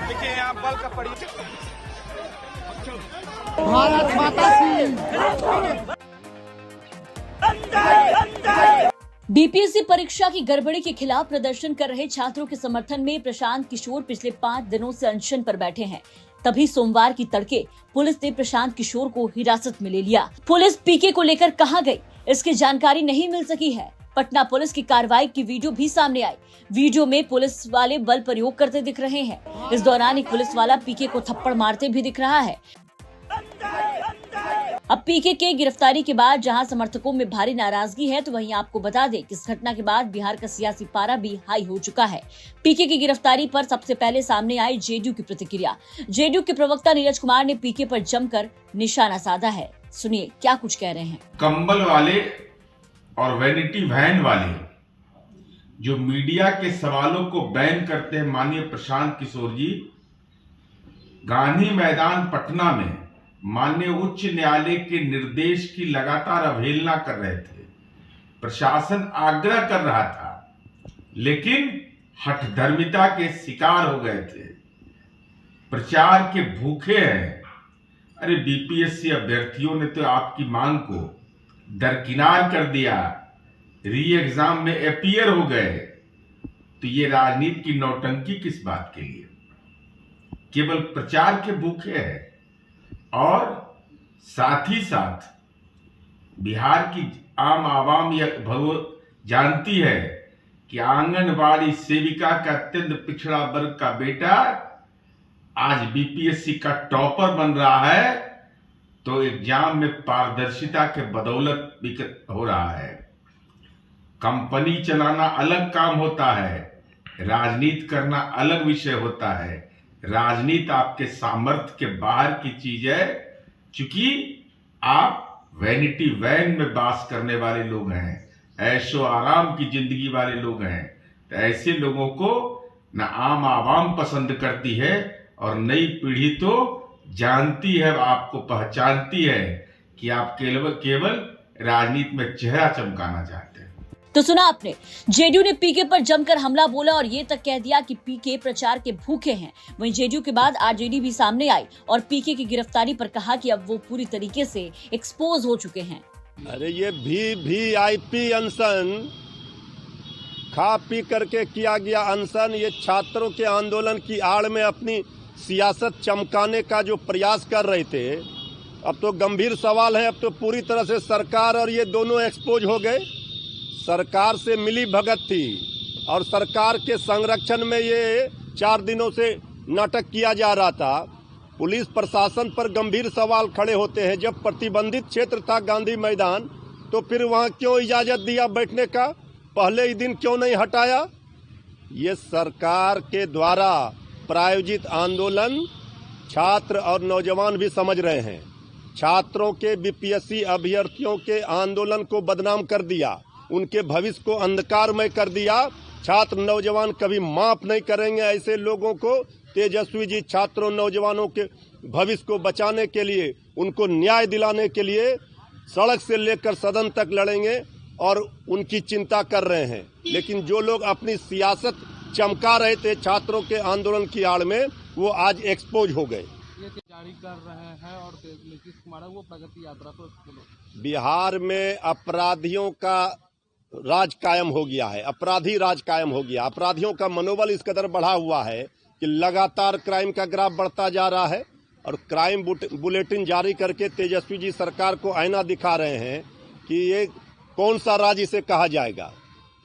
देखिए यहाँ बल का पड़ी। भारत माता की। बीपीएससी परीक्षा की गड़बड़ी के खिलाफ प्रदर्शन कर रहे छात्रों के समर्थन में प्रशांत किशोर पिछले 5 दिनों से अनशन पर बैठे हैं। तभी सोमवार की तड़के पुलिस ने प्रशांत किशोर को हिरासत में ले लिया। पुलिस पीके को लेकर कहां गई, इसकी जानकारी नहीं मिल सकी है। पटना पुलिस की कार्रवाई की वीडियो भी सामने आई। वीडियो में पुलिस वाले बल प्रयोग करते दिख रहे हैं। इस दौरान एक पुलिस वाला पीके को थप्पड़ मारते भी दिख रहा है। अब पीके के गिरफ्तारी के बाद जहां समर्थकों में भारी नाराजगी है, तो वहीं आपको बता दें कि इस घटना के बाद बिहार का सियासी पारा भी हाई हो चुका है। पीके की गिरफ्तारी पर सबसे पहले सामने आई जेडीयू की प्रतिक्रिया। जेडीयू के प्रवक्ता नीरज कुमार ने पीके पर जमकर निशाना साधा है। सुनिए क्या कुछ कह रहे हैं। कंबल वाले और वैनिटी वैन वाले जो मीडिया के सवालों को बैन करते हैं, माननीय प्रशांत किशोर जी गांधी मैदान पटना में माननीय उच्च न्यायालय के निर्देश की लगातार अवहेलना कर रहे थे। प्रशासन आग्रह कर रहा था, लेकिन हठधर्मिता के शिकार हो गए थे। प्रचार के भूखे हैं। अरे बीपीएससी अभ्यर्थियों ने तो आपकी मांग को दरकिनार कर दिया, री एग्जाम में अपीयर हो गए। तो ये राजनीति की नौटंकी किस बात के लिए? केवल प्रचार के भूखे हैं। और साथ ही साथ बिहार की आम आवाम यह जानती है कि आंगनबाड़ी सेविका का अत्यंत पिछड़ा वर्ग का बेटा आज बीपीएससी का टॉपर बन रहा है, तो एग्जाम में पारदर्शिता के बदौलत हो रहा है। कंपनी चलाना अलग काम होता है, राजनीति करना अलग विषय होता है। राजनीति आपके सामर्थ्य के बाहर की चीज है। चूंकि आप वैनिटी वैन में बास करने वाले लोग हैं, ऐशो आराम की जिंदगी वाले लोग हैं, तो ऐसे लोगों को न आम आवाम पसंद करती है और नई पीढ़ी तो जानती है, आपको पहचानती है कि आप केवल राजनीति में चेहरा चमकाना चाहते हैं। तो सुना आपने, जेडीयू ने पीके पर जमकर हमला बोला और ये तक कह दिया कि पीके प्रचार के भूखे हैं। वहीं जेडीयू के बाद आरजेडी भी सामने आई और पीके की गिरफ्तारी पर कहा कि अब वो पूरी तरीके से एक्सपोज हो चुके हैं। अरे ये वीवीआईपी अनशन, खा पी करके किया गया अनशन, ये छात्रों के आंदोलन की आड़ में अपनी सियासत चमकाने का जो प्रयास कर रहे थे। अब तो गंभीर सवाल है, अब तो पूरी तरह से सरकार और ये दोनों एक्सपोज हो गए। सरकार से मिली भगत थी और सरकार के संरक्षण में ये 4 दिनों से नाटक किया जा रहा था। पुलिस प्रशासन पर गंभीर सवाल खड़े होते हैं। जब प्रतिबंधित क्षेत्र था गांधी मैदान, तो फिर वहां क्यों इजाजत दिया बैठने का? पहले ही दिन क्यों नहीं हटाया? ये सरकार के द्वारा प्रायोजित आंदोलन छात्र और नौजवान भी समझ रहे हैं। छात्रों के बीपीएससी अभ्यर्थियों के आंदोलन को बदनाम कर दिया, उनके भविष्य को अंधकारमय कर दिया। छात्र नौजवान कभी माफ नहीं करेंगे ऐसे लोगों को। तेजस्वी जी छात्रों नौजवानों के भविष्य को बचाने के लिए, उनको न्याय दिलाने के लिए सड़क से लेकर सदन तक लड़ेंगे और उनकी चिंता कर रहे हैं। लेकिन जो लोग अपनी सियासत चमका रहे थे छात्रों के आंदोलन की आड़ में, वो आज एक्सपोज हो गए। जारी कर रहे हैं और नीतीश कुमार वो प्रगति यात्रा को बिहार में अपराधियों का राज कायम हो गया है, अपराधी राज कायम हो गया। अपराधियों का मनोबल इस कदर बढ़ा हुआ है कि लगातार क्राइम का ग्राफ बढ़ता जा रहा है और क्राइम बुलेटिन जारी करके तेजस्वी जी सरकार को आईना दिखा रहे हैं कि ये कौन सा राज इसे कहा जाएगा।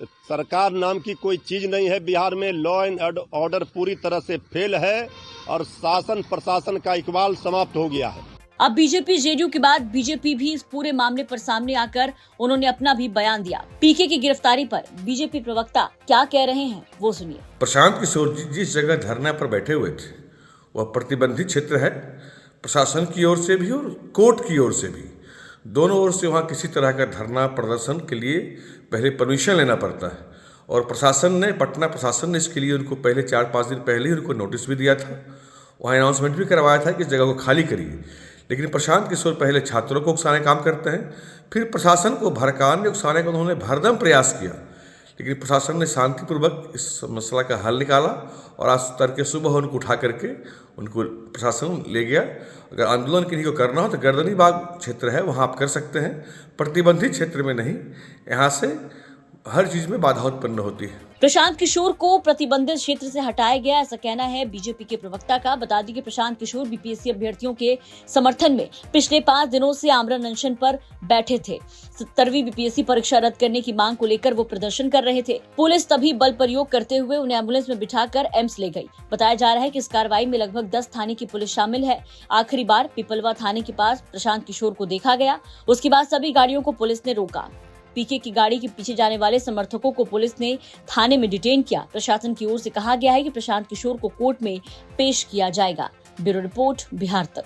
तो सरकार नाम की कोई चीज नहीं है बिहार में। लॉ एंड ऑर्डर पूरी तरह से फेल है और शासन प्रशासन का इकबाल समाप्त हो गया है। अब बीजेपी जेडीयू के बाद बीजेपी भी इस पूरे मामले पर सामने आकर उन्होंने अपना भी बयान दिया। पीके की गिरफ्तारी पर बीजेपी प्रवक्ता क्या कह रहे हैं वो सुनिए। प्रशांत किशोर जी जिस जगह धरना पर बैठे हुए थे वह प्रतिबंधित क्षेत्र है। प्रशासन की ओर से भी और कोर्ट की ओर से भी, दोनों ओर से वहाँ किसी तरह का धरना प्रदर्शन के लिए पहले परमिशन लेना पड़ता है और पटना प्रशासन ने इसके लिए उनको पहले 4-5 दिन पहले ही उनको नोटिस भी दिया था। वहाँ अनाउंसमेंट भी करवाया था कि इस जगह को खाली करिए। लेकिन प्रशांत किशोर पहले छात्रों को उकसाने काम करते हैं, फिर प्रशासन को भड़काने उकसाने का उन्होंने भरदम प्रयास किया। लेकिन प्रशासन ने शांतिपूर्वक इस मसला का हल निकाला और आज तड़के सुबह उनको उठा करके उनको प्रशासन ले गया। अगर आंदोलन किन्हीं को करना हो तो गर्दनी बाग क्षेत्र है, वहाँ आप कर सकते हैं, प्रतिबंधित क्षेत्र में नहीं। यहाँ से हर चीज में बाधा उत्पन्न होती है। प्रशांत किशोर को प्रतिबंधित क्षेत्र से हटाया गया, ऐसा कहना है बीजेपी के प्रवक्ता का। बता दें कि प्रशांत किशोर बीपीएससी अभ्यर्थियों के समर्थन में पिछले 5 दिनों से आमरण अनशन पर बैठे थे। 70वीं बीपीएससी परीक्षा रद्द करने की मांग को लेकर वो प्रदर्शन कर रहे थे। पुलिस तभी बल प्रयोग करते हुए उन्हें एम्बुलेंस में बिठाकर एम्स ले गई। बताया जा रहा है कि इस कार्रवाई में लगभग 10 थाने की पुलिस शामिल है। आखिरी बार पिपलवा थाने के पास प्रशांत किशोर को देखा गया। उसके बाद सभी गाड़ियों को पुलिस ने रोका। पीके की गाड़ी के पीछे जाने वाले समर्थकों को पुलिस ने थाने में डिटेन किया। प्रशासन की ओर से कहा गया है कि प्रशांत किशोर को कोर्ट में पेश किया जाएगा। ब्यूरो रिपोर्ट, बिहार तक।